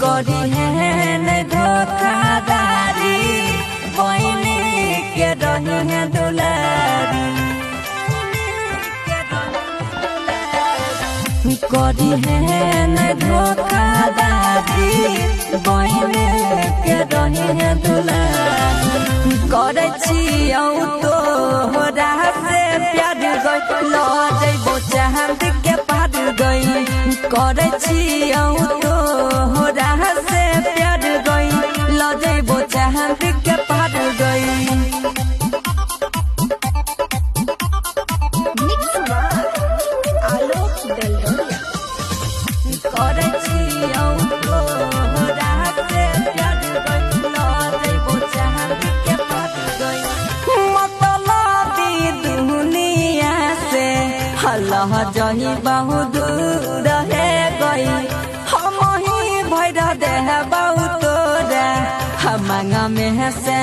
करी है न धोखादारी बहने के रही है दुलारी करी है न धोखादारी बहने के रही है दुलारी करे छियौ तो होरा से प्यार गई ल जइबो चांद के पार गई करे छियौ तो होरा से प्यार गई ल जइबो चांद के पार गई करे छियौ तो होरा से प्यार गई ल जइबो चांद के पार गई मतलबी दुनिया से हल्ला जही बहुत दूर है गई हम ही भैर दे बहुत तोरा हम में से